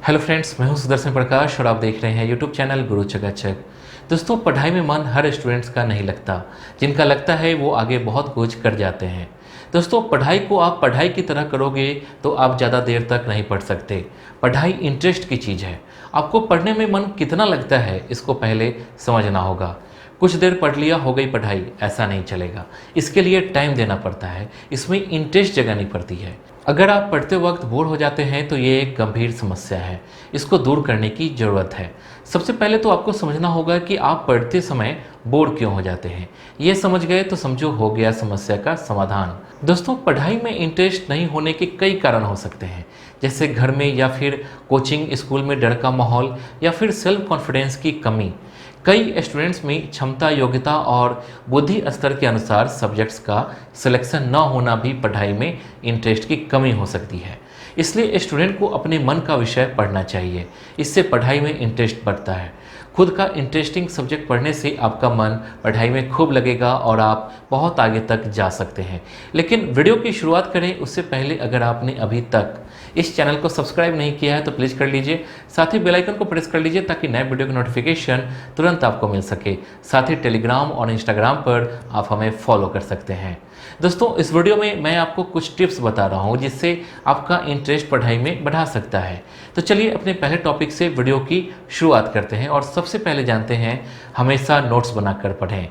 Hello friends, मैं हूं सुदर्शन प्रकाश और आप देख रहे हैं यूट्यूब चैनल गुरु चकाचक। दोस्तों, पढ़ाई में मन हर स्टूडेंट्स का नहीं लगता। जिनका लगता है वो आगे बहुत कुछ कर जाते हैं। दोस्तों, पढ़ाई को आप पढ़ाई की तरह करोगे तो आप ज़्यादा देर तक नहीं पढ़ सकते। पढ़ाई इंटरेस्ट की चीज़ है। आपको पढ़ने में मन कितना लगता है इसको पहले समझना होगा। कुछ देर पढ़ लिया हो गई पढ़ाई, ऐसा नहीं चलेगा। इसके लिए टाइम देना पड़ता है, इसमें इंटरेस्ट जगानी पड़ती है। अगर आप पढ़ते वक्त बोर हो जाते हैं तो ये एक गंभीर समस्या है। इसको दूर करने की ज़रूरत है। सबसे पहले तो आपको समझना होगा कि आप पढ़ते समय बोर क्यों हो जाते हैं। ये समझ गए तो समझो हो गया समस्या का समाधान। दोस्तों, पढ़ाई में इंटरेस्ट नहीं होने के कई कारण हो सकते हैं, जैसे घर में या फिर कोचिंग स्कूल में डर का माहौल या फिर सेल्फ कॉन्फिडेंस की कमी। कई स्टूडेंट्स में क्षमता, योग्यता और बुद्धि स्तर के अनुसार सब्जेक्ट्स का सिलेक्शन न होना भी पढ़ाई में इंटरेस्ट की कमी हो सकती है। इसलिए स्टूडेंट को अपने मन का विषय पढ़ना चाहिए। इससे पढ़ाई में इंटरेस्ट बढ़ता है। खुद का इंटरेस्टिंग सब्जेक्ट पढ़ने से आपका मन पढ़ाई में खूब लगेगा और आप बहुत आगे तक जा सकते हैं। लेकिन वीडियो की शुरुआत करें उससे पहले अगर आपने अभी तक इस चैनल को सब्सक्राइब नहीं किया है तो प्लीज़ कर लीजिए। साथ ही बेल आइकन को प्रेस कर लीजिए ताकि नए वीडियो की नोटिफिकेशन तुरंत आपको मिल सके। साथ ही टेलीग्राम और इंस्टाग्राम पर आप हमें फॉलो कर सकते हैं। दोस्तों, इस वीडियो में मैं आपको कुछ टिप्स बता रहा हूँ जिससे आपका इंटरेस्ट पढ़ाई में बढ़ा सकता है। तो चलिए अपने पहले टॉपिक से वीडियो की शुरुआत करते हैं और सबसे पहले जानते हैं हमेशा नोट्स बनाकर पढ़ें।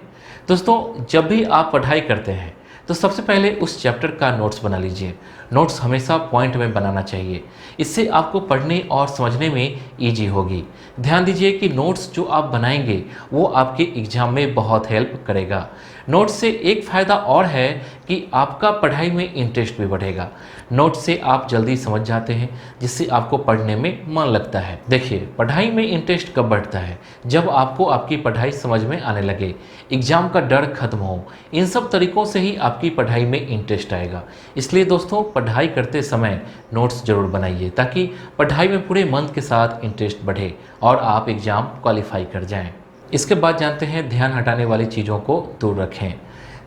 दोस्तों, जब भी आप पढ़ाई करते हैं तो सबसे पहले उस चैप्टर का नोट्स बना लीजिए। नोट्स हमेशा पॉइंट में बनाना चाहिए। इससे आपको पढ़ने और समझने में ईजी होगी। ध्यान दीजिए कि नोट्स जो आप बनाएंगे वो आपके एग्जाम में बहुत हेल्प करेगा। नोट्स से एक फ़ायदा और है कि आपका पढ़ाई में इंटरेस्ट भी बढ़ेगा। नोट्स से आप जल्दी समझ जाते हैं जिससे आपको पढ़ने में मन लगता है। देखिए, पढ़ाई में इंटरेस्ट कब बढ़ता है? जब आपको आपकी पढ़ाई समझ में आने लगे, एग्जाम का डर खत्म हो। इन सब तरीकों से ही आपकी पढ़ाई में इंटरेस्ट आएगा। इसलिए दोस्तों, पढ़ाई करते समय नोट्स जरूर बनाइए ताकि पढ़ाई में पूरे मन के साथ इंटरेस्ट बढ़े और आप एग्ज़ाम क्वालिफाई कर जाएं। इसके बाद जानते हैं ध्यान हटाने वाली चीज़ों को दूर रखें।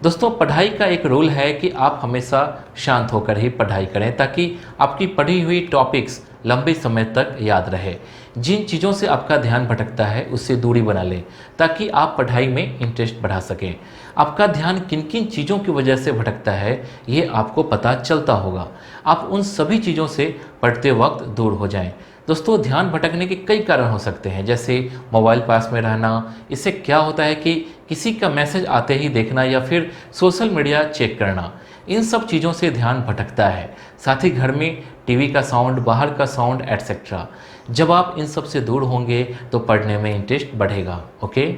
दोस्तों, पढ़ाई का एक रूल है कि आप हमेशा शांत होकर ही पढ़ाई करें ताकि आपकी पढ़ी हुई टॉपिक्स लंबे समय तक याद रहे। जिन चीज़ों से आपका ध्यान भटकता है उससे दूरी बना लें ताकि आप पढ़ाई में इंटरेस्ट बढ़ा सकें। आपका ध्यान किन किन चीज़ों की वजह से भटकता है ये आपको पता चलता होगा। आप उन सभी चीज़ों से पढ़ते वक्त दूर हो जाएं। दोस्तों, ध्यान भटकने के कई कारण हो सकते हैं, जैसे मोबाइल पास में रहना। इससे क्या होता है कि किसी का मैसेज आते ही देखना या फिर सोशल मीडिया चेक करना। इन सब चीज़ों से ध्यान भटकता है। साथ ही घर में टीवी का साउंड, बाहर का साउंड एटसेट्रा। जब आप इन सब से दूर होंगे तो पढ़ने में इंटरेस्ट बढ़ेगा। ओके,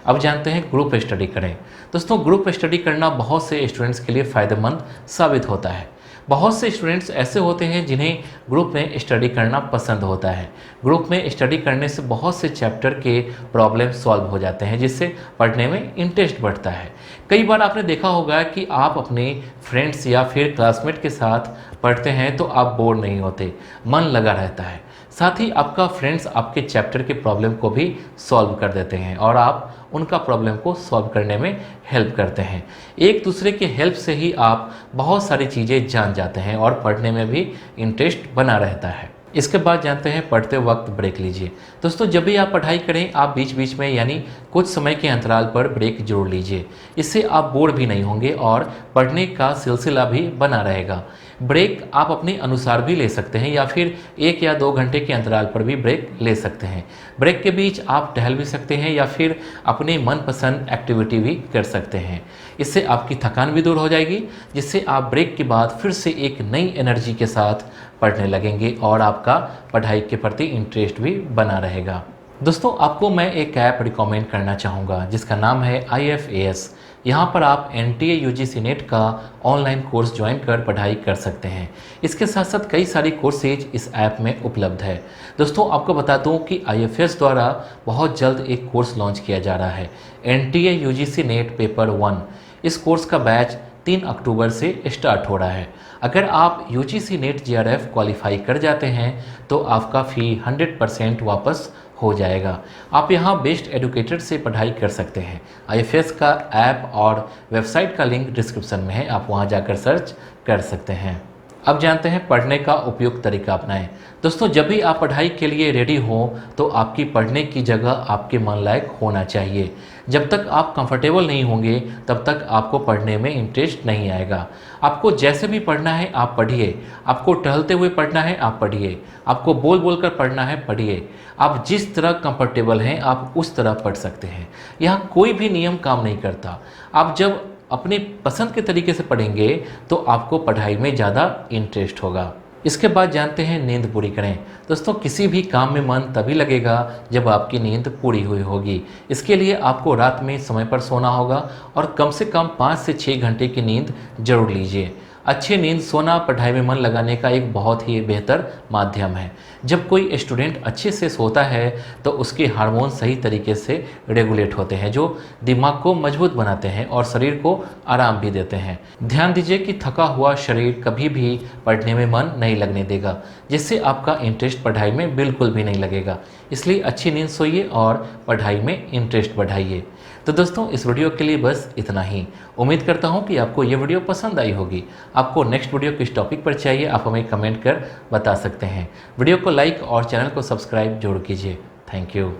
अब जानते हैं ग्रुप स्टडी करें। दोस्तों, ग्रुप स्टडी करना बहुत से स्टूडेंट्स के लिए फ़ायदेमंद साबित होता है। बहुत से स्टूडेंट्स ऐसे होते हैं जिन्हें ग्रुप में स्टडी करना पसंद होता है। ग्रुप में स्टडी करने से बहुत से चैप्टर के प्रॉब्लम सॉल्व हो जाते हैं जिससे पढ़ने में इंटरेस्ट बढ़ता है। कई बार आपने देखा होगा कि आप अपने फ्रेंड्स या फिर क्लासमेट के साथ पढ़ते हैं तो आप बोर नहीं होते, मन लगा रहता है। साथ ही आपका फ्रेंड्स आपके चैप्टर के प्रॉब्लम को भी सॉल्व कर देते हैं और आप उनका प्रॉब्लम को सॉल्व करने में हेल्प करते हैं। एक दूसरे के हेल्प से ही आप बहुत सारी चीज़ें जान जाते हैं और पढ़ने में भी इंटरेस्ट बना रहता है। इसके बाद जानते हैं पढ़ते वक्त ब्रेक लीजिए। दोस्तों, जब भी आप पढ़ाई करें आप बीच बीच में यानी कुछ समय के अंतराल पर ब्रेक जरूर लीजिए। इससे आप बोर भी नहीं होंगे और पढ़ने का सिलसिला भी बना रहेगा। ब्रेक आप अपने अनुसार भी ले सकते हैं या फिर 1 या 2 घंटे के अंतराल पर भी ब्रेक ले सकते हैं। ब्रेक के बीच आप टहल भी सकते हैं या फिर अपने मनपसंद एक्टिविटी भी कर सकते हैं। इससे आपकी थकान भी दूर हो जाएगी जिससे आप ब्रेक के बाद फिर से एक नई एनर्जी के साथ पढ़ने लगेंगे और आपका पढ़ाई के प्रति इंटरेस्ट भी बना रहेगा। दोस्तों, आपको मैं एक ऐप रिकमेंड करना चाहूँगा जिसका नाम है IFAS। यहाँ पर आप NTA UGC नेट का ऑनलाइन कोर्स ज्वाइन कर पढ़ाई कर सकते हैं। इसके साथ साथ कई सारी कोर्सेज इस ऐप में उपलब्ध है। दोस्तों, आपको बता दूँ कि IFAS द्वारा बहुत जल्द एक कोर्स लॉन्च किया जा रहा है, NTA UGC नेट पेपर 1। इस कोर्स का बैच 3 अक्टूबर से स्टार्ट हो रहा है। अगर आप UGC नेट GRF क्वालिफाई कर जाते हैं तो आपका फ़ी 100% वापस हो जाएगा। आप यहाँ बेस्ट एडुकेटर से पढ़ाई कर सकते हैं। IFAS का ऐप और वेबसाइट का लिंक डिस्क्रिप्शन में है, आप वहाँ जाकर सर्च कर सकते हैं। अब जानते हैं पढ़ने का उपयुक्त तरीका अपनाएं। दोस्तों, जब भी आप पढ़ाई के लिए रेडी हों तो आपकी पढ़ने की जगह आपके मन लायक होना चाहिए। जब तक आप कंफर्टेबल नहीं होंगे तब तक आपको पढ़ने में इंटरेस्ट नहीं आएगा। आपको जैसे भी पढ़ना है आप पढ़िए, आपको टहलते हुए पढ़ना है आप पढ़िए, आपको बोल बोल कर पढ़ना है पढ़िए। आप जिस तरह कंफर्टेबल हैं आप उस तरह पढ़ सकते हैं। यहाँ कोई भी नियम काम नहीं करता। आप जब अपनी पसंद के तरीके से पढ़ेंगे तो आपको पढ़ाई में ज़्यादा इंटरेस्ट होगा। इसके बाद जानते हैं नींद पूरी करें। दोस्तों, किसी भी काम में मन तभी लगेगा जब आपकी नींद पूरी हुई होगी। इसके लिए आपको रात में समय पर सोना होगा और कम से कम 5 से 6 घंटे की नींद जरूर लीजिए। अच्छी नींद सोना पढ़ाई में मन लगाने का एक बहुत ही बेहतर माध्यम है। जब कोई स्टूडेंट अच्छे से सोता है तो उसके हार्मोन सही तरीके से रेगुलेट होते हैं, जो दिमाग को मजबूत बनाते हैं और शरीर को आराम भी देते हैं। ध्यान दीजिए कि थका हुआ शरीर कभी भी पढ़ने में मन नहीं लगने देगा, जिससे आपका इंटरेस्ट पढ़ाई में बिल्कुल भी नहीं लगेगा। इसलिए अच्छी नींद सोइए और पढ़ाई में इंटरेस्ट बढ़ाइए। तो दोस्तों, इस वीडियो के लिए बस इतना ही। उम्मीद करता हूँ कि आपको ये वीडियो पसंद आई होगी। आपको नेक्स्ट वीडियो किस टॉपिक पर चाहिए आप हमें कमेंट कर बता सकते हैं। वीडियो को लाइक और चैनल को सब्सक्राइब जरूर कीजिए। Thank you.